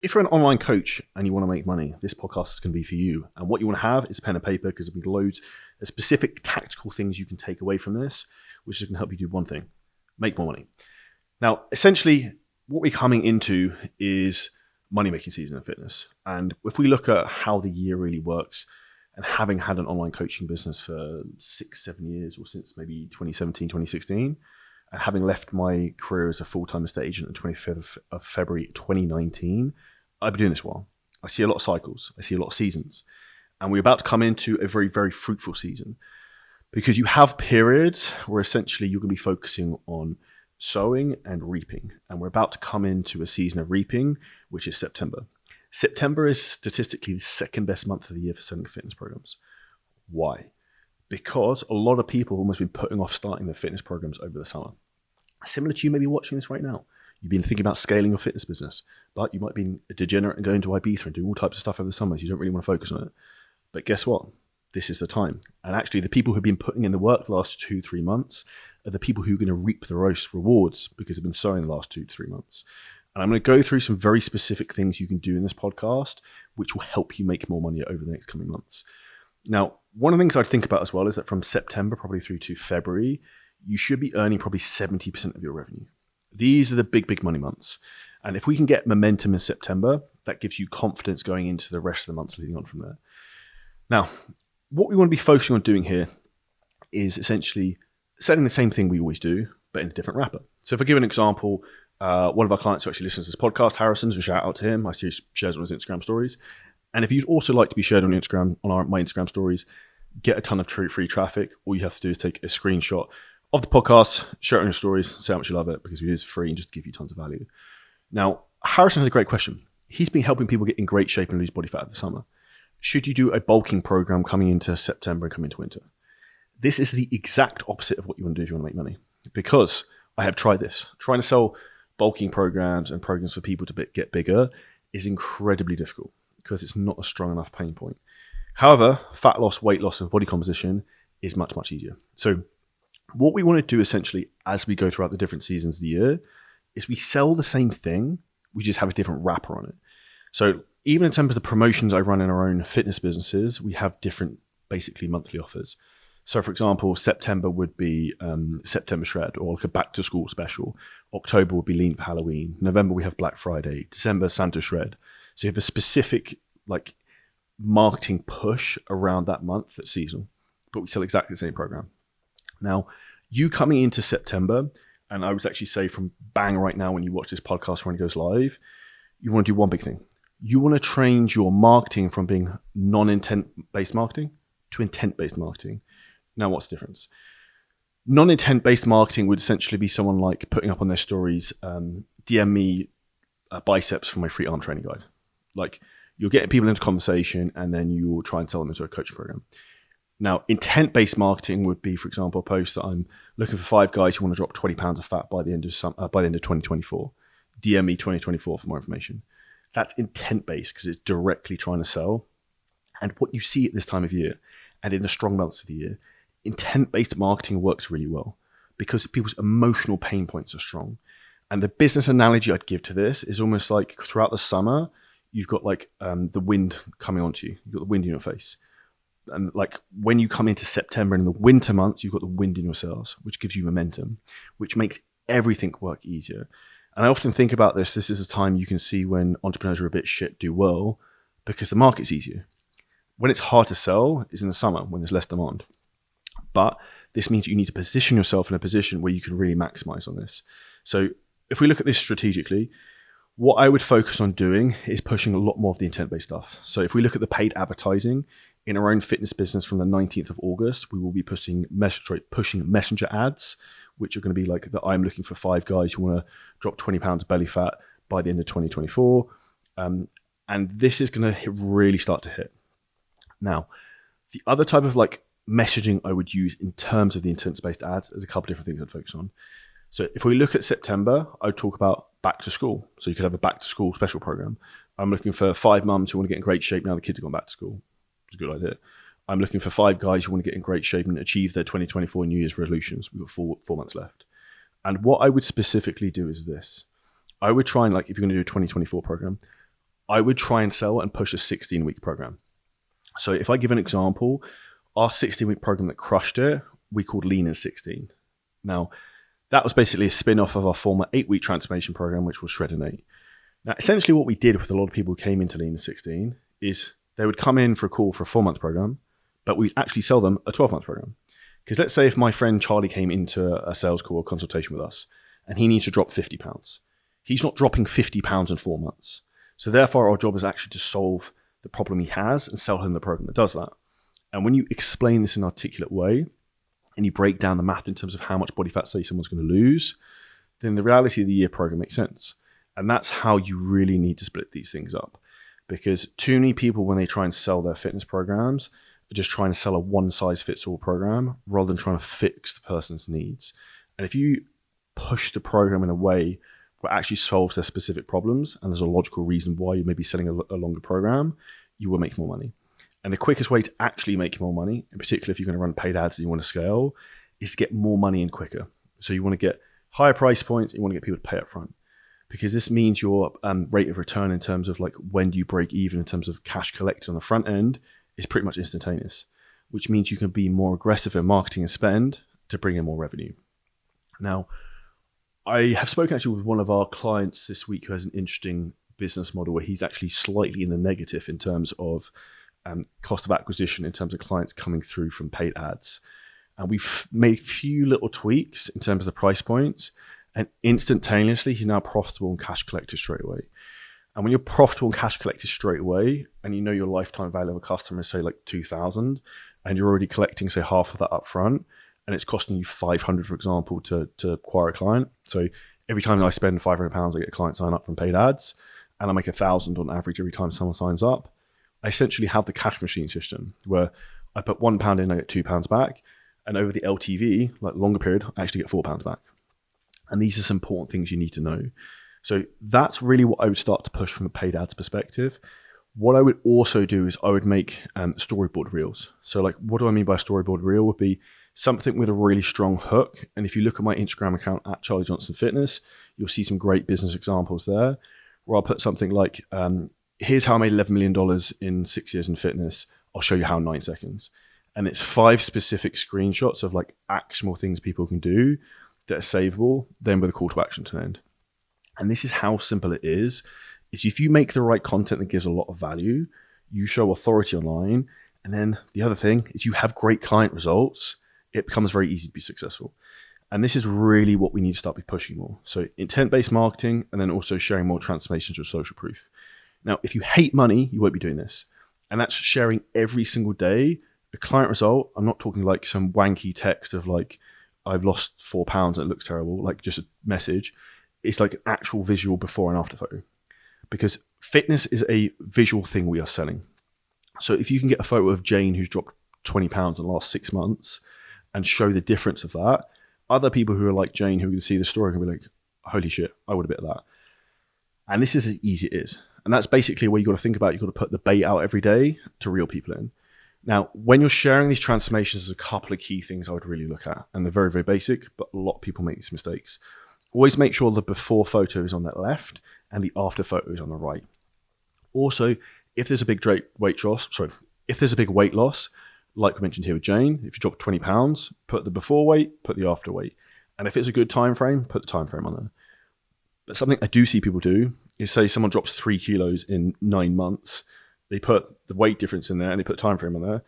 If you're an online coach and you want to make money, this podcast is going to be for you. And what you want to have is a pen and paper, because there'll be loads of specific tactical things you can take away from this, which is going to help you do one thing: make more money. Now, essentially, what we're coming into is money-making season in fitness. And if we look at how the year really works, and having had an online coaching business for 6-7 years, or since maybe 2017, 2016, and having left my career as a full-time estate agent on the 25th of February 2019, I've been doing this a while. I see a lot of cycles. I see a lot of seasons. And we're about to come into a very, very fruitful season, because you have periods where essentially you're going to be focusing on sowing and reaping. And we're about to come into a season of reaping, which is September. September is statistically the second best month of the year for selling fitness programs. Why? Because a lot of people have almost been putting off starting their fitness programs over the summer. Similar to you maybe watching this right now. You've been thinking about scaling your fitness business, but you might be a degenerate and going to Ibiza and doing all types of stuff over the summer. So you don't really want to focus on it. But guess what? This is the time. And actually, the people who've been putting in the work the last 2-3 months are the people who are going to reap the most rewards, because they've been sowing the last 2-3 months. And I'm going to go through some very specific things you can do in this podcast, which will help you make more money over the next coming months. Now, one of the things I'd think about as well is that from September probably through to February, you should be earning probably 70% of your revenue. These are the big, big money months. And if we can get momentum in September, that gives you confidence going into the rest of the months leading on from there. Now, what we want to be focusing on doing here is essentially setting the same thing we always do, but in a different wrapper. So if I give an example, one of our clients who actually listens to this podcast, Harrison, so shout out to him. I see he shares on his Instagram stories. And if you'd also like to be shared on Instagram, on my Instagram stories, get a ton of free traffic, all you have to do is take a screenshot of the podcast, share it on your stories, say how much you love it, because it is free and just give you tons of value. Now, Harrison has a great question. He's been helping people get in great shape and lose body fat over the summer. Should you do a bulking program coming into September and coming into winter? This is the exact opposite of what you want to do if you want to make money, because I have tried this. Trying to sell bulking programs and programs for people to get bigger is incredibly difficult, because it's not a strong enough pain point. However, fat loss, weight loss, and body composition is much, much easier. So what we want to do essentially as we go throughout the different seasons of the year is we sell the same thing, we just have a different wrapper on it. So even in terms of the promotions I run in our own fitness businesses, we have different basically monthly offers. So for example, September would be September Shred, or like a back to school special. October would be Lean for Halloween. November we have Black Friday. December, Santa Shred. So you have a specific like marketing push around that month that's seasonal, but we sell exactly the same program. Now, you coming into September, and I would actually say from bang right now when you watch this podcast when it goes live, you want to do one big thing. You want to change your marketing from being non-intent-based marketing to intent-based marketing. Now, what's the difference? Non-intent-based marketing would essentially be someone like putting up on their stories, DM me biceps for my free arm training guide. Like, you're getting people into conversation, and then you will try and sell them into a coaching program. Now, intent-based marketing would be, for example, a post that I'm looking for 5 guys who want to drop 20 pounds of fat by the end of 2024. DM me 2024 for more information. That's intent-based, because it's directly trying to sell. And what you see at this time of year and in the strong months of the year, intent-based marketing works really well because people's emotional pain points are strong. And the business analogy I'd give to this is almost like throughout the summer, you've got like the wind coming onto you. You've got the wind in your face. And like when you come into September and in the winter months, you've got the wind in your sails, which gives you momentum, which makes everything work easier. And I often think about this. This is a time you can see when entrepreneurs are a bit shit do well, because the market's easier. When it's hard to sell is in the summer when there's less demand. But this means you need to position yourself in a position where you can really maximize on this. So if we look at this strategically, what I would focus on doing is pushing a lot more of the intent-based stuff. So if we look at the paid advertising in our own fitness business from the 19th of August, we will be pushing messenger ads, which are going to be like that I'm looking for 5 guys who want to drop 20 pounds of belly fat by the end of 2024. And this is going to really start to hit. Now, the other type of like messaging I would use in terms of the intent-based ads, there's a couple of different things I'd focus on. So if we look at September, I would talk about back to school. So you could have a back to school special program. I'm looking for 5 mums who want to get in great shape now the kids have gone back to school. It's a good idea. I'm looking for 5 guys who want to get in great shape and achieve their 2024 New Year's resolutions. We've got 4 months left. And what I would specifically do is this. I would try and, like, if you're going to do a 2024 program, I would try and sell and push a 16-week program. So if I give an example, our 16-week program that crushed it, we called Lean in 16. Now, that was basically a spin-off of our former 8-week transformation program, which was Shred in 8. Now, essentially what we did with a lot of people who came into Lean in 16 is they would come in for a call for a 4-month program, but we'd actually sell them a 12-month program. Because let's say if my friend Charlie came into a sales call or consultation with us and he needs to drop 50 pounds, he's not dropping 50 pounds in 4 months. So therefore, our job is actually to solve the problem he has and sell him the program that does that. And when you explain this in an articulate way and you break down the math in terms of how much body fat, say, someone's going to lose, then the reality of the year program makes sense. And that's how you really need to split these things up. Because too many people, when they try and sell their fitness programs, are just trying to sell a one-size-fits-all program rather than trying to fix the person's needs. And if you push the program in a way where it actually solves their specific problems, and there's a logical reason why you may be selling a longer program, you will make more money. And the quickest way to actually make more money, in particular if you're going to run paid ads and you want to scale, is to get more money in quicker. So you want to get higher price points, you want to get people to pay up front. Because this means your rate of return in terms of like when do you break even in terms of cash collected on the front end is pretty much instantaneous, which means you can be more aggressive in marketing and spend to bring in more revenue. Now, I have spoken actually with one of our clients this week who has an interesting business model where he's actually slightly in the negative in terms of cost of acquisition, in terms of clients coming through from paid ads. And we've made a few little tweaks in terms of the price points, and instantaneously he's now profitable and cash collected straight away. And when you're profitable and cash collected straight away, and you know your lifetime value of a customer is say like 2,000, and you're already collecting say half of that up front, and it's costing you 500, for example, to acquire a client. So every time I spend £500, I get a client sign up from paid ads, and I make 1,000 on average every time someone signs up. I essentially have the cash machine system where I put £1 in, I get £2 back, and over the LTV, like longer period, I actually get £4 back. And these are some important things you need to know. So that's really what I would start to push from a paid ads perspective. What I would also do is I would make storyboard reels. So like, what do I mean by a storyboard reel? Would be something with a really strong hook. And if you look at my Instagram account at Charlie Johnson Fitness, you'll see some great business examples there, where I'll put something like, here's how I made $11 million in 6 years in fitness. I'll show you how in 9 seconds. And it's 5 specific screenshots of like actionable things people can do that are savable, then with a call to action to end. And this is how simple it is if you make the right content that gives a lot of value, you show authority online, and then the other thing is you have great client results, it becomes very easy to be successful. And this is really what we need to start be pushing more. So intent-based marketing, and then also sharing more transformations with social proof. Now, if you hate money, you won't be doing this. And that's sharing every single day a client result. I'm not talking like some wanky text of like, I've lost 4 pounds and it looks terrible, like just a message. It's like an actual visual before and after photo. Because fitness is a visual thing we are selling. So if you can get a photo of Jane who's dropped 20 pounds in the last 6 months and show the difference of that, other people who are like Jane who can see the story can be like, holy shit, I would a bit of that. And this is as easy as it is. And that's basically where you got to think about, you've got to put the bait out every day to reel people in. Now, when you're sharing these transformations, there's a couple of key things I would really look at. And they're very, very basic, but a lot of people make these mistakes. Always make sure the before photo is on the left and the after photo is on the right. Also, if there's a big weight loss, like we mentioned here with Jane, if you drop 20 pounds, put the before weight, put the after weight. And if it's a good time frame, put the time frame on there. But something I do see people do is say someone drops 3 kilos in 9 months, they put the weight difference in there and they put time frame on there.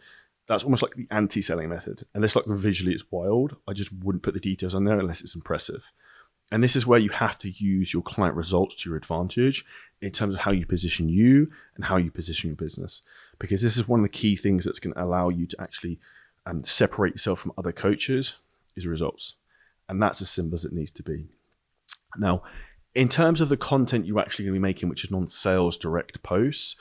That's almost like the anti-selling method. Unless like visually it's wild, I just wouldn't put the details on there unless it's impressive. And this is where you have to use your client results to your advantage in terms of how you position you and how you position your business. Because this is one of the key things that's going to allow you to actually separate yourself from other coaches is results. And that's as simple as it needs to be. Now, in terms of the content you're actually going to be making, which is non-sales direct posts,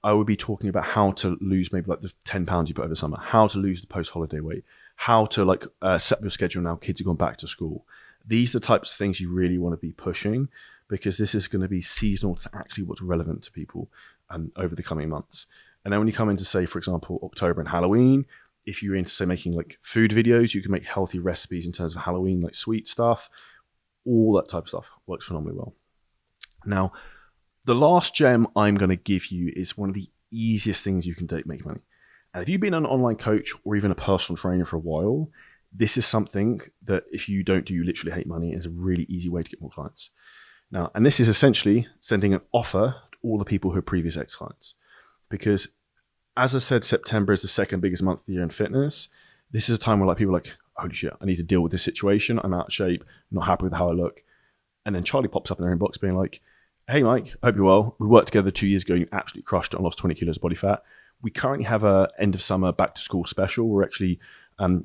I would be talking about how to lose maybe like the 10 pounds you put over summer, how to lose the post-holiday weight, how to like set your schedule now kids are going back to school. These are the types of things you really want to be pushing, because this is going to be seasonal to actually what's relevant to people over the coming months. And then when you come into, say, for example, October and Halloween, if you're into, say, making like food videos, you can make healthy recipes in terms of Halloween, like sweet stuff, all that type of stuff works phenomenally well. Now, The last gem I'm going to give you is one of the easiest things you can do to make money. And if you've been an online coach or even a personal trainer for a while, this is something that if you don't do, you literally hate money. It's a really easy way to get more clients. Now, and this is essentially sending an offer to all the people who are previous ex-clients. Because as I said, September is the second biggest month of the year in fitness. This is a time where people are like, holy shit, I need to deal with this situation. I'm out of shape, not happy with how I look. And then Charlie pops up in their inbox being like, hey, Mike, I hope you're well. We worked together 2 years ago and you absolutely crushed it and lost 20 kilos of body fat. We currently have a end of summer back to school special. We're actually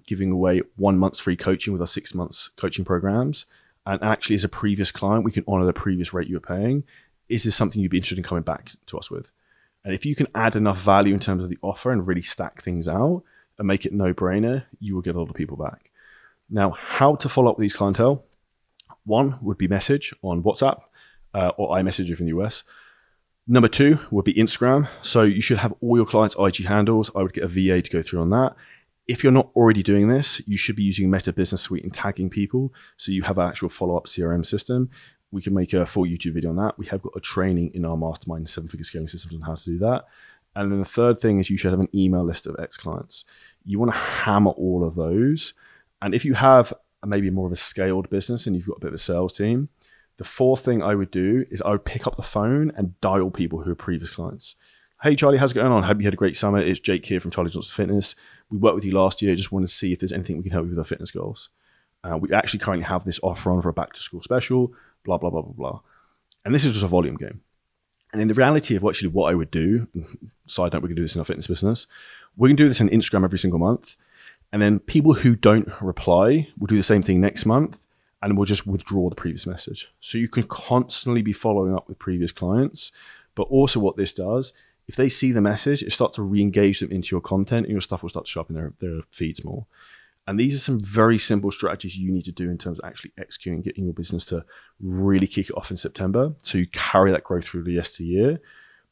giving away 1 month's free coaching with our 6 months coaching programs. And actually, as a previous client, we can honor the previous rate you were paying. Is this something you'd be interested in coming back to us with? And if you can add enough value in terms of the offer and really stack things out and make it no-brainer, you will get a lot of people back. Now, how to follow up with these clientele? One would be message on WhatsApp or iMessage if in the US. Number two would be Instagram. So you should have all your clients' IG handles. I would get a VA to go through on that. If you're not already doing this, you should be using Meta Business Suite and tagging people. So you have an actual follow-up CRM system. We can make a full YouTube video on that. We have got a training in our mastermind, 7-figure scaling systems on how to do that. And then the third thing is you should have an email list of ex-clients. You want to hammer all of those. And if you have maybe more of a scaled business and you've got a bit of a sales team, the fourth thing I would do is I would pick up the phone and dial people who are previous clients. Hey, Charlie, how's it going on? Hope you had a great summer. It's Jake here from Charlie Johnson Fitness. We worked with you last year. Just want to see if there's anything we can help you with our fitness goals. We actually currently have this offer on for a back to school special, blah, blah, blah, blah, blah. And this is just a volume game. And in the reality of actually what I would do, side note, we can do this in our fitness business. We can do this on Instagram every single month. And then people who don't reply will do the same thing next month and we'll just withdraw the previous message. So you can constantly be following up with previous clients. But also what this does, if they see the message, it starts to re-engage them into your content and your stuff will start to show up in their feeds more. And these are some very simple strategies you need to do in terms of actually executing, getting your business to really kick it off in September. So you carry that growth through the rest of the year.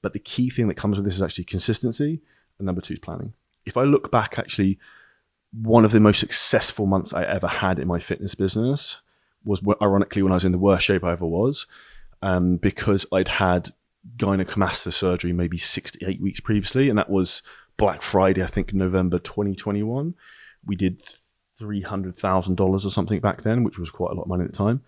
But the key thing that comes with this is actually consistency. And number two is planning. If I look back, actually, one of the most successful months I ever had in my fitness business was ironically when I was in the worst shape I ever was, because I'd had gynecomastia surgery maybe 6 to 8 weeks previously. And that was Black Friday, I think November 2021. We did $300,000 or something back then, which was quite a lot of money at the time.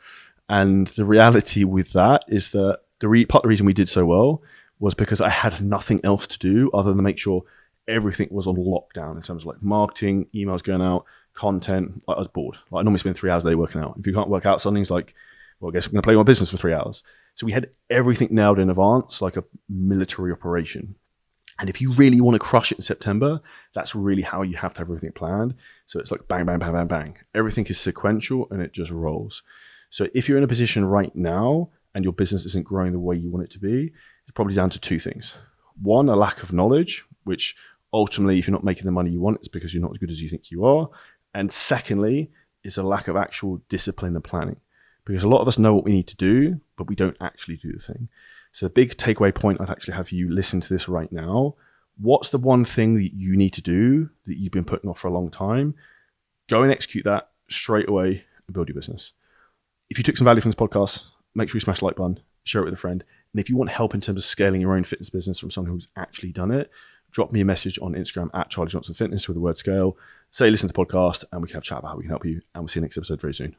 And the reality with that is that part of the reason we did so well was because I had nothing else to do other than make sure everything was on lockdown in terms of like marketing, emails going out, content. Like I was bored. Like I normally spend 3 hours a day working out. If you can't work out something, it's like, well, I guess I'm going to play my business for 3 hours. So we had everything nailed in advance, like a military operation. And if you really want to crush it in September, that's really how you have to have everything planned. So it's like bang, bang, bang, bang, bang. Everything is sequential and it just rolls. So if you're in a position right now and your business isn't growing the way you want it to be, it's probably down to two things. One, a lack of knowledge, which ultimately, if you're not making the money you want, it's because you're not as good as you think you are. And secondly, is a lack of actual discipline and planning. Because a lot of us know what we need to do, but we don't actually do the thing. So the big takeaway point I'd actually have you listen to this right now. What's the one thing that you need to do that you've been putting off for a long time? Go and execute that straight away and build your business. If you took some value from this podcast, make sure you smash the like button, share it with a friend. And if you want help in terms of scaling your own fitness business from someone who's actually done it, drop me a message on Instagram at Charlie Johnson Fitness with the word scale. Say, listen to the podcast and we can have a chat about how we can help you. And we'll see you next episode very soon.